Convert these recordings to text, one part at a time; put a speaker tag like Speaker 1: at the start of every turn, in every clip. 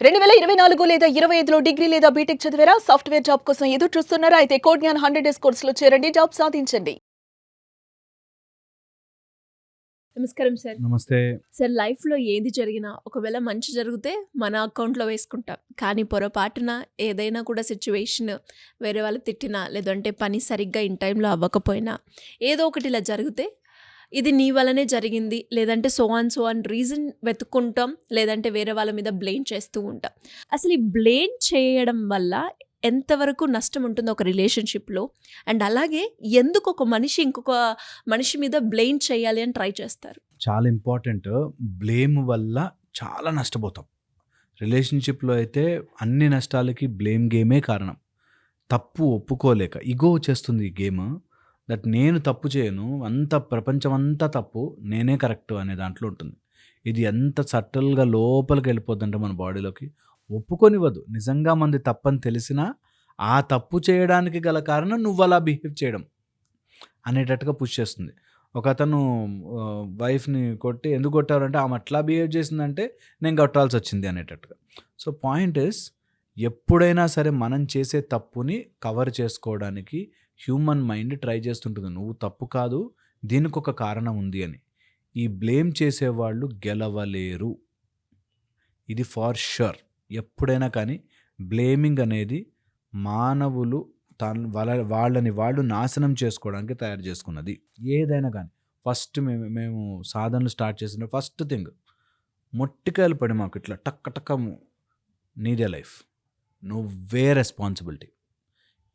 Speaker 1: 2024 లేదా 25లో డిగ్రీ లేదా బీటెక్ చదివారా? సాఫ్ట్‌వేర్ జాబ్ కోసం ఎదురు చూస్తున్నారా? అయితే కోడ్‌జ్ఞాన్ 100 డేస్ కోర్సులో చేరండి. జాబ్ సాధించండి. నమస్కారం సార్.
Speaker 2: నమస్తే.
Speaker 1: సార్ లైఫ్‌లో ఏది జరిగినా ఒకవేళ మంచి జరిగితే మన అకౌంట్‌లో వేసుకుంటాం. కానీ పొరపాటున ఏదైనా కూడా సిట్యుయేషన్ వేరే వాళ్ళు తిట్టినా, లేదంటే పని సరిగ్గా ఇన్ టైమ్‌లో అవ్వకపోయినా, ఏదో ఒకటి ఇలా జరిగితే ఇది నీ వల్లనే జరిగింది. లేదంటే సో ఆన్ రీజన్ వెతుక్కుంటాం. లేదంటే వేరే వాళ్ళ మీద బ్లేమ్ చేస్తూ ఉంటాం. అసలు ఈ బ్లేమ్ చేయడం వల్ల ఎంతవరకు నష్టం ఉంటుందో ఒక రిలేషన్‌షిప్‌లో? అండ్ అలాగే ఎందుకు ఒక మనిషి ఇంకొక మనిషి మీద బ్లేమ్ చేయాలి అని ట్రై చేస్తారు?
Speaker 2: చాలా ఇంపార్టెంట్. బ్లేమ్ వల్ల చాలా నష్టపోతాం. రిలేషన్‌షిప్‌లో అయితే అన్ని నష్టాలకి బ్లేమ్ గేమే కారణం. తప్పు ఒప్పుకోలేక ఇగో వచ్చేస్తుంది ఈ గేమ్. నేను తప్పు చేయను. ప్రపంచమంతా తప్పు. నేనే కరెక్ట్ అనే దాంట్లో ఉంటుంది. ఇది ఎంత సటిల్‌గా లోపలికెళ్ళిపోద్దంటే మన బాడీలోకి ఒప్పుకోనివ్వదు. నిజంగా మనది తప్పని తెలిసినా, ఆ తప్పు చేయడానికి గల కారణం నువ్వలా బిహేవ్ చేయడం అనేటట్టుగా పుష్ చేస్తుంది. ఒకతను వైఫ్‌ని కొట్టి ఎందుకు కొట్టారంటే ఆమె అట్లా బిహేవ్ చేసిందంటే నేను కొట్టాల్సొచ్చింది అనేటట్టుగా. సో, పాయింట్ ఈస్ ఎప్పుడైనా సరే మనం చేసే తప్పుని కవర్ చేసుకోవడానికి హ్యూమన్ మైండ్ ట్రై చేస్తుంటుంది. నువ్వు తప్పు కాదు, దీనికొక కారణం ఉంది అని. ఈ బ్లేమ్ చేసేవాళ్ళు గెలవలేరు. ఇది ఫర్ ష్యూర్. ఎప్పుడైనా కానీ బ్లేమింగ్ అనేది మానవులు వాళ్ళని వాళ్ళు నాశనం చేసుకోవడానికి తయారు చేసుకున్నది. ఏదైనా గానీ. ఫస్ట్ మేము సాధనలు స్టార్ట్ చేసిన ఫస్ట్ థింగ్ మొట్టికాయలు పడి మాకు ఇట్లా టక్క టక్క నీదే లైఫ్. నువ్వే రెస్పాన్సిబిలిటీ.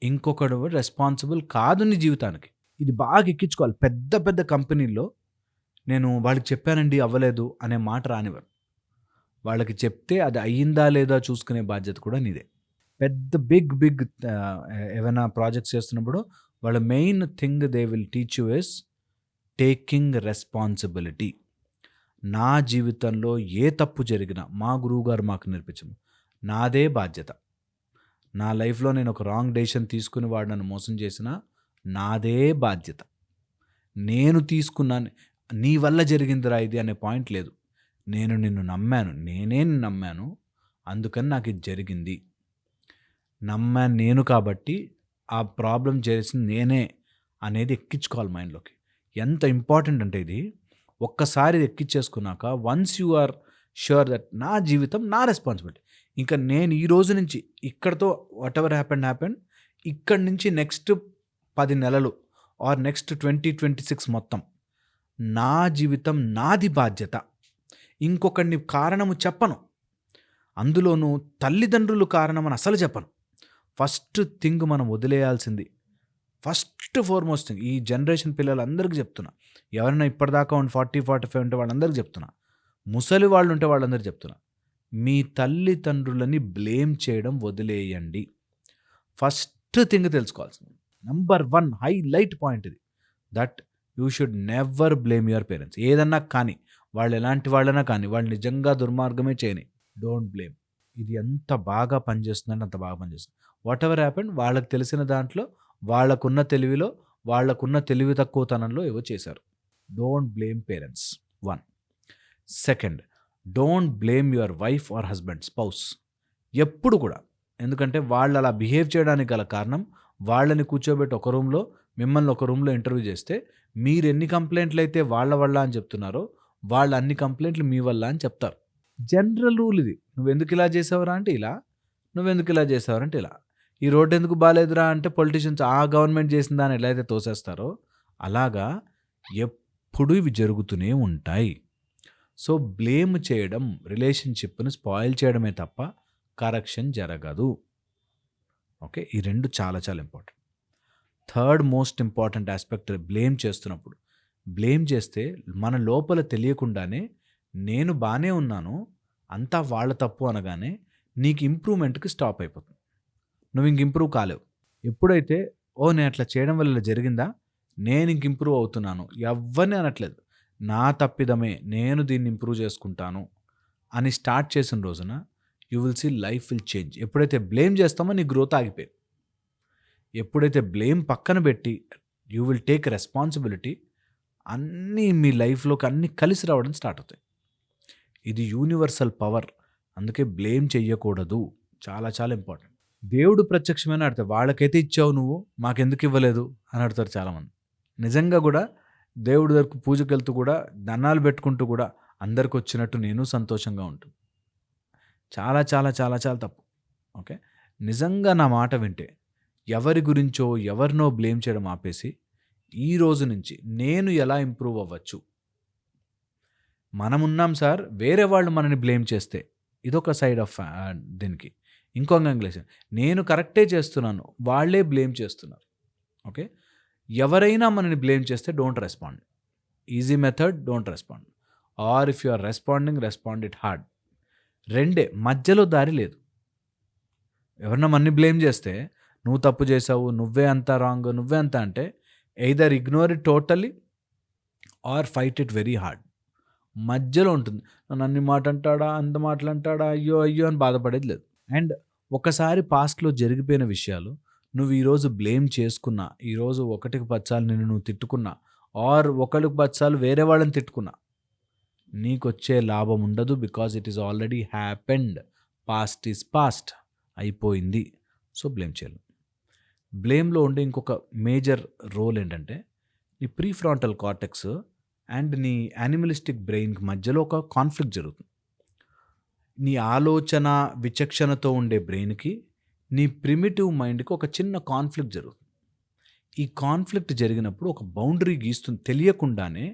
Speaker 2: ఇంకొకడు రెస్పాన్సిబుల్ కాదు నీ జీవితానికి. ఇది బాగా ఎక్కించుకోవాలి. పెద్ద పెద్ద కంపెనీల్లో నేను వాళ్ళకి చెప్పానండి అవ్వలేదు అనే మాట రానివ్వరు. వాళ్ళకి చెప్తే అది అయ్యిందా లేదా చూసుకునే బాధ్యత కూడా నీదే. పెద్ద బిగ్ ఏవైనా ప్రాజెక్ట్స్ చేస్తున్నప్పుడు వాళ్ళ main thing they will teach you is taking responsibility. నా జీవితంలో ఏ తప్పు జరిగినా మా గురువుగారు మాకు నేర్పించారు. నాదే బాధ్యత. నా లైఫ్‌లో నేను ఒక రాంగ్ డెసిషన్ తీసుకుని వాడు నన్ను మోసం చేసినా నాదే బాధ్యత. నేను తీసుకున్నాను. నీ వల్ల జరిగిందిరా ఇది అనే పాయింట్ లేదు. నేను నిన్ను నమ్మాను. నేనే నిన్ను నమ్మాను. అందుకని నాకిది జరిగింది. నమ్మాను నేను కాబట్టి ఆ ప్రాబ్లమ్ చేసింది నేనే అనేది ఎక్కించుకోవాలి మైండ్‌లోకి. ఎంత ఇంపార్టెంట్ అంటే ఇది ఒక్కసారి ఇది ఎక్కించేసుకున్నాక once you are sure that నా జీవితం నా రెస్పాన్సిబిలిటీ. ఇంకా నేను ఈ రోజు నుంచి ఇక్కడితో వాటెవర్ హ్యాపెండ్ ఇక్కడి నుంచి నెక్స్ట్ 10 నెలలు ఆర్ నెక్స్ట్ 2026 మొత్తం నా జీవితం నాది బాధ్యత. ఇంకొకడిని కారణము చెప్పను. అందులోనూ తల్లిదండ్రులు కారణమని అసలు చెప్పను. ఫస్ట్ థింగ్ మనం వదిలేయాల్సింది ఫస్ట్ ఫార్మోస్ట్ థింగ్ ఈ జనరేషన్ పిల్లలందరికీ చెప్తున్నా. ఎవరైనా ఇప్పటిదాకా 40, 45 ఉంటే వాళ్ళందరికీ చెప్తున్నా. ముసలి వాళ్ళు ఉంటే వాళ్ళందరికీ చెప్తున్నా. మీ తల్లిదండ్రులని బ్లేమ్ చేయడం వదిలేయండి. ఫస్ట్ థింగ్ తెలుసుకోవాల్సింది. నంబర్ 1 హైలైట్ పాయింట్ ఇది. That you should never blame your parents. ఏదన్నా కానీ, వాళ్ళు ఎలాంటి వాళ్ళైనా కానీ, వాళ్ళు నిజంగా దుర్మార్గమే చేయని. Don't blame. ఇది ఎంత బాగా పనిచేస్తుందంటే అంత బాగా పనిచేస్తుంది. వాటెవర్ హ్యాపెండ్ వాళ్ళకి తెలిసిన దాంట్లో, వాళ్ళకున్న తెలివిలో, వాళ్ళకున్న తెలివి తక్కువతనంలో ఏవో చేశారు. Don't blame parents 1. Second, don't blame your wife or husband, spouse. ఎప్పుడు కూడా. ఎందుకంటే వాళ్ళు అలా బిహేవ్ చేయడానికి గల కారణం వాళ్ళని కూర్చోబెట్టి ఒక రూమ్‌లో, మిమ్మల్ని ఒక రూమ్‌లో ఇంటర్వ్యూ చేస్తే మీరెన్ని కంప్లెయింట్లు అయితే వాళ్ళ వల్ల అని చెప్తున్నారో, వాళ్ళు అన్ని కంప్లెయింట్లు మీ వల్ల అని చెప్తారు. జనరల్ రూల్ ఇది. నువ్వెందుకు ఇలా చేసావురా అంటే ఇలా, నువ్వెందుకు ఇలా చేసావురా అంటే ఇలా. ఈ రోడ్ ఎందుకు బాలేదురా అంటే పొలిటీషియన్స్ ఆ గవర్నమెంట్ చేసిన దాన్ని ఎలా అయితే తోసేస్తారో అలాగా ఎప్పుడు ఇవి జరుగుతూనే ఉంటాయి. సో, బ్లేమ్ చేయడం రిలేషన్‌షిప్‌ని స్పాయిల్ చేయడమే తప్ప కరెక్షన్ జరగదు. ఓకే. ఈ 2 చాలా చాలా important. Third most important aspect blame చేస్తున్నప్పుడు. బ్లేమ్ చేస్తే మన లోపల తెలియకుండానే నేను బానే ఉన్నాను, అంతా వాళ్ళ తప్పు అనగానే నీకు ఇంప్రూవ్‌మెంట్‌కి స్టాప్ అయిపోతుంది. నువ్వింక ఇంప్రూవ్ కాలేవు. ఎప్పుడైతే నేను అట్లా చేయడం వల్ల ఇలా జరిగిందా? నేనింక ఇంప్రూవ్ అవుతున్నాను. ఎవ్వరిని అనట్లేదు. నా తప్పిదమే. నేను దీన్ని ఇంప్రూవ్ చేసుకుంటాను అని స్టార్ట్ చేసిన రోజున you will see life will change. ఎప్పుడైతే బ్లేమ్ చేస్తామో నీ గ్రోత్ ఆగిపోయింది. ఎప్పుడైతే బ్లేమ్ పక్కన పెట్టి యూ విల్ టేక్ రెస్పాన్సిబిలిటీ అన్నీ మీ లైఫ్‌లోకి అన్నీ కలిసి రావడం స్టార్ట్ అవుతాయి. ఇది యూనివర్సల్ పవర్. అందుకే బ్లేమ్ చెయ్యకూడదు. చాలా చాలా ఇంపార్టెంట్. దేవుడు ప్రత్యక్షమైన అడతాడు, వాళ్ళకైతే ఇచ్చావు నువ్వు, మాకెందుకు ఇవ్వలేదు అని అడుగుతారు చాలామంది. నిజంగా కూడా దేవుడి దగ్గరకు పూజకి వెళ్తూ కూడా దండాలు పెట్టుకుంటూ కూడా అందరికి వచ్చినట్టు నేను సంతోషంగా ఉంటుంది. చాలా చాలా చాలా చాలా తప్పు. ఓకే, నిజంగా నా మాట వింటే ఎవరి గురించో ఎవరినో బ్లేమ్ చేయడం ఆపేసి ఈ రోజు నుంచి నేను ఎలా ఇంప్రూవ్ అవ్వచ్చు, మనమున్నాం సార్, వేరే వాళ్ళు మనని బ్లేమ్ చేస్తే ఇదొక సైడ్ ఆఫ్ దీనికి. ఇంకొక యాంగిల్, నేను కరెక్టే చేస్తున్నాను, వాళ్ళే బ్లేమ్ చేస్తున్నారు. ఓకే, ఎవరైనా మనని బ్లేమ్ చేస్తే don't respond. Easy method, don't respond. Or if you are responding, respond it hard. రెండే, మధ్యలో దారి లేదు. ఎవరన్నా మనని బ్లేమ్ చేస్తే నువ్వు తప్పు చేసావు, నువ్వే అంతా రాంగ్, నువ్వే అంతా అంటే either ignore it totally or fight it very hard. మధ్యలో ఉంటుంది. నన్ను అన్ని మాట అంటాడా, అంత మాటలు అంటాడా, అయ్యో అయ్యో అని బాధపడేది లేదు. అండ్ ఒకసారి పాస్ట్లో జరిగిపోయిన విషయాలు నువ్వు ఈరోజు బ్లేమ్ చేసుకున్నా, ఈరోజు 1కి 10 సార్లు నిన్ను నువ్వు తిట్టుకున్నా, ఆర్ 1కి 10 సార్లు వేరే వాళ్ళని తిట్టుకున్నా, నీకు వచ్చే లాభం ఉండదు. Because it is already happened. Past is past, అయిపోయింది. సో బ్లేమ్ చేయాలి. బ్లేమ్లో ఉండే ఇంకొక మేజర్ రోల్ ఏంటంటే నీ ప్రీఫ్రాంటల్ కార్టెక్స్ అండ్ నీ యానిమలిస్టిక్ బ్రెయిన్కి మధ్యలో ఒక కాన్ఫ్లిక్ట్ జరుగుతుంది. నీ ఆలోచన విచక్షణతో ఉండే బ్రెయిన్కి నీ ప్రిమిటివ్ మైండ్కి ఒక చిన్న కాన్ఫ్లిక్ట్ జరుగుతుంది. ఈ కాన్ఫ్లిక్ట్ జరిగినప్పుడు ఒక బౌండరీ గీస్తుంది. తెలియకుండానే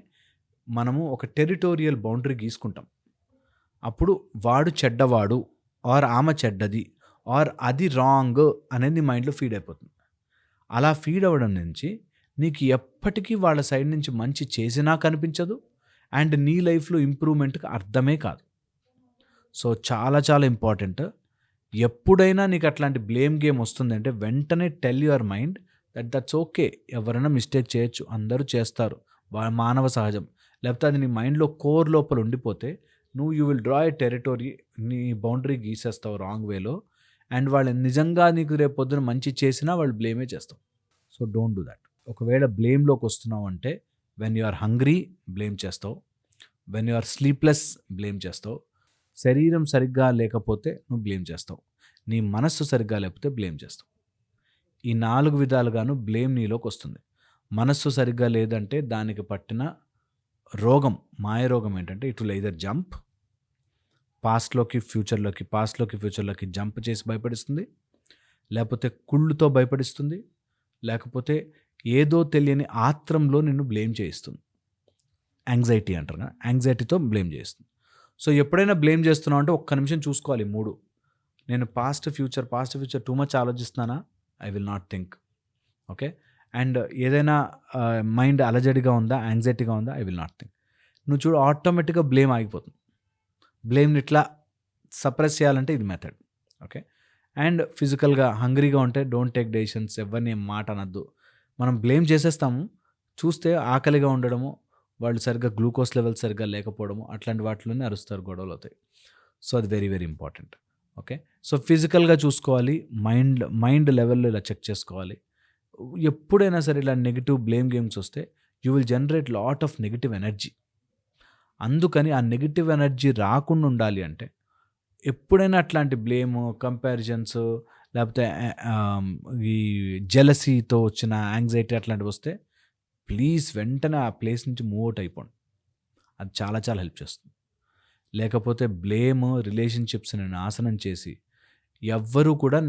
Speaker 2: మనము ఒక టెరిటోరియల్ బౌండరీ గీసుకుంటాం. అప్పుడు వాడు చెడ్డవాడు, ఆర్ ఆమె చెడ్డది, ఆర్ అది రాంగ్ అనేది మైండ్లో ఫీడ్ అయిపోతుంది. అలా ఫీడ్ అవ్వడం నుంచి నీకు ఎప్పటికీ వాళ్ళ సైడ్ నుంచి మంచి చేసినా కనిపించదు, అండ్ నీ లైఫ్లో ఇంప్రూవ్మెంట్కి అర్థమే కాదు. సో చాలా చాలా ఇంపార్టెంట్. ఎప్పుడైనా నీకు అట్లాంటి బ్లేమ్ గేమ్ వస్తుందంటే వెంటనే tell your mind that's okay, ఎవరైనా మిస్టేక్ చేయొచ్చు, అందరూ చేస్తారు, మానవ సహజం. లేకపోతే అది నీ మైండ్లో కోర్ లోపల ఉండిపోతే నువ్వు you will draw A territory, నీ బౌండరీ గీసేస్తావు రాంగ్ వేలో. అండ్ వాళ్ళు నిజంగా నీకు రేపు పొద్దున మంచి చేసినా వాళ్ళు బ్లేమే చేస్తావు. So don't do that. ఒకవేళ బ్లేమ్లోకి వస్తున్నావు అంటే when you are hungry blame చేస్తావు, when you are sleepless blame చేస్తావు, శరీరం సరిగ్గా లేకపోతే నువ్వు బ్లేమ్ చేస్తావు, నీ మనస్సు సరిగ్గా లేకపోతే బ్లేమ్ చేస్తావు. ఈ 4 విధాలుగాను బ్లేమ్ నీలోకి వస్తుంది. మనస్సు సరిగ్గా లేదంటే దానికి పట్టిన రోగం, మాయ రోగం ఏంటంటే ఇట్ విల్ ఐదర్ జంప్, పాస్ట్లోకి ఫ్యూచర్లోకి జంప్ చేసి భయపడిస్తుంది, లేకపోతే కుళ్ళుతో భయపడిస్తుంది, లేకపోతే ఏదో తెలియని ఆత్రంలో నిన్ను బ్లేమ్ చేయిస్తుంది. యాంగ్జైటీ అంటారు కదా, యాంగ్జైటీతో బ్లేమ్ చేస్తుంది. సో ఎప్పుడైనా బ్లేమ్ చేస్తున్నావు అంటే ఒక్క నిమిషం చూసుకోవాలి. 3, నేను పాస్ట్ ఫ్యూచర్ టూ మచ్ ఆలోచిస్తున్నానా, I will not think. Okay, and ఏదైనా మైండ్ అలజడిగా ఉందా, యాంగ్జైటీగా ఉందా, ఐ విల్ నాట్ థింక్. నువ్వు చూడు, ఆటోమేటిక్గా బ్లేమ్ ఆగిపోతుంది. బ్లేమ్ని ఇట్లా సప్రెస్ చేయాలంటే ఇది మెథడ్. ఓకే, అండ్ ఫిజికల్గా హంగ్రీగా ఉంటే డోంట్ టేక్ డెసిషన్స్, ఎవరిని మాట అనద్దు. మనం బ్లేమ్ చేసేస్తాము, చూస్తే ఆకలిగా ఉండడము, వాళ్ళు సరిగ్గా గ్లూకోజ్ లెవెల్ సరిగ్గా లేకపోవడము, అట్లాంటి వాటిలోనే అరుస్తారు, గొడవలు అవుతాయి. సో అది very very important. Okay, so ఫిజికల్గా చూసుకోవాలి, మైండ్ లెవెల్లో ఇలా చెక్ చేసుకోవాలి. ఎప్పుడైనా సరే ఇలా నెగిటివ్ బ్లేమ్ గేమ్స్ వస్తే you will generate lot of negative energy. అందుకని ఆ నెగిటివ్ ఎనర్జీ రాకుండా ఉండాలి అంటే ఎప్పుడైనా అట్లాంటి బ్లేమ్, కంపారిజన్స్, లేకపోతే ఈ జెలసీతో వచ్చిన యాంగ్జైటీ అట్లాంటివి వస్తే ప్లీజ్ వెంటనే ఆ ప్లేస్ నుంచి మూవ్ అవుట్ అయిపోండి. అది చాలా చాలా హెల్ప్ చేస్తుంది. లేకపోతే బ్లేమ్ రిలేషన్షిప్స్ని నాశనం చేసి ఎవ్వరూ కూడా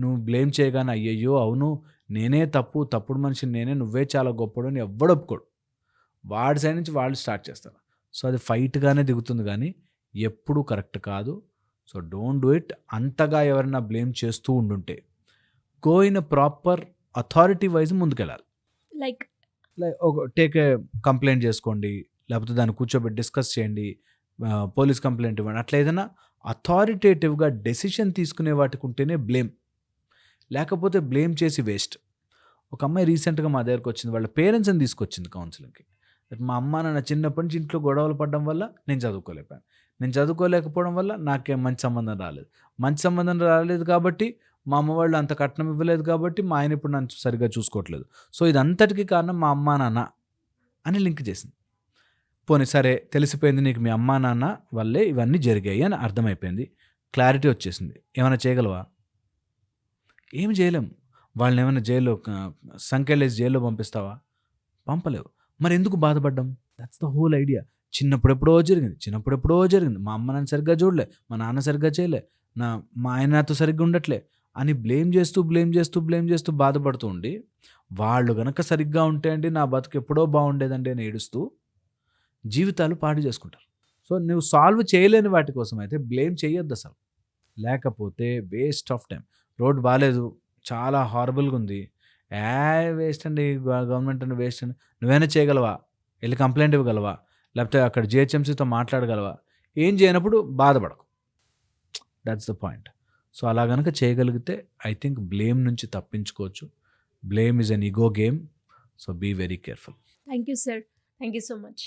Speaker 2: నువ్వు బ్లేమ్ చేయగానే అయ్యయ్యో అవును నేనే తప్పుడు మనిషిని నేనే, నువ్వే చాలా గొప్పడు అని ఎవ్వడు ఒప్పుకోడు. వాడి సైడ్ నుంచి వాళ్ళు స్టార్ట్ చేస్తారు. సో అది ఫైట్గానే దిగుతుంది, కానీ ఎప్పుడూ కరెక్ట్ కాదు. So don't do it. అంతగా ఎవరైనా బ్లేమ్ చేస్తూ ఉండుంటే go in a proper authority wise ముందుకెళ్ళాలి.
Speaker 1: లైక్
Speaker 2: టేక్ ఏ కంప్లైంట్ చేసుకోండి, లేకపోతే దాన్ని కూర్చోబెట్టి డిస్కస్ చేయండి, పోలీస్ కంప్లైంట్ ఇవ్వండి. అట్లా ఏదైనా అథారిటేటివ్గా డెసిషన్ తీసుకునే వాటికి ఉంటేనే బ్లేమ్, లేకపోతే బ్లేమ్ చేసి వేస్ట్. ఒక అమ్మాయి రీసెంట్గా మా దగ్గరకు వచ్చింది, వాళ్ళ పేరెంట్స్ని తీసుకొచ్చింది కౌన్సిలింగ్కి. మా అమ్మ నాన్న చిన్నప్పటి నుంచి ఇంట్లో గొడవలు పడడం వల్ల నేను చదువుకోలేకపోయాను, నేను చదువుకోలేకపోవడం వల్ల నాకేం మంచి సంబంధం రాలేదు కాబట్టి మా అమ్మ వాళ్ళు అంత కట్నం ఇవ్వలేదు కాబట్టి మా ఆయన ఇప్పుడు నన్ను సరిగ్గా చూసుకోవట్లేదు. సో ఇదంతటికీ కారణం మా అమ్మ నాన్న అని లింక్ చేసింది. పోనీ సరే తెలిసిపోయింది నీకు మీ అమ్మా నాన్న వల్లే ఇవన్నీ జరిగాయి అని అర్థమైపోయింది. క్లారిటీ వచ్చేసింది. ఏమైనా చేయగలవా? ఏమి చేయలేం. వాళ్ళనేమైనా జైల్‌లో సంకెళ్ళేసి జైల్‌లో పంపిస్తావా? పంపలేవు. మరెందుకు బాధపడ్డం? That's the whole idea. చిన్నప్పుడెప్పుడో జరిగింది. మా అమ్మ నన్ను సరిగ్గా చూడలే. మా నాన్న సరిగ్గా చేయలే. మా ఆయన నాతో సరిగ్గా ఉండట్లే అని బ్లేమ్ చేస్తూ బాధపడుతూ ఉండి, వాళ్ళు గనక సరిగ్గా ఉంటే అండి నా బతుకు ఎప్పుడో బాగుండేదండి అని ఏడుస్తూ జీవితాలు పాడు చేసుకుంటారు. సో, నువ్వు సాల్వ్ చేయలేని వాటి కోసం అయితే బ్లేమ్ చేయొద్దసలు. లేకపోతే వేస్ట్ ఆఫ్ టైం. రోడ్ బాలేదు. చాలా హారబుల్‌గా ఉంది. వేస్ట్ అండి. గవర్నమెంట్ అని వేస్ట్ అండి. నువ్వైనా చేయగలవా? ఎళ్లి కంప్లెయింట్ ఇవ్వగలవా? లేకపోతే అక్కడ జీహెచ్ఎంసీతో మాట్లాడగలవా? ఏం చేయనప్పుడు బాధపడకు. That's the point. సో, అలా గనక చేయగలిగితే ఐ థింక్ బ్లేమ్ నుంచి తప్పించుకోవచ్చు. Blame is an ego game. So, be very careful.
Speaker 1: Thank you sir. Thank you so much.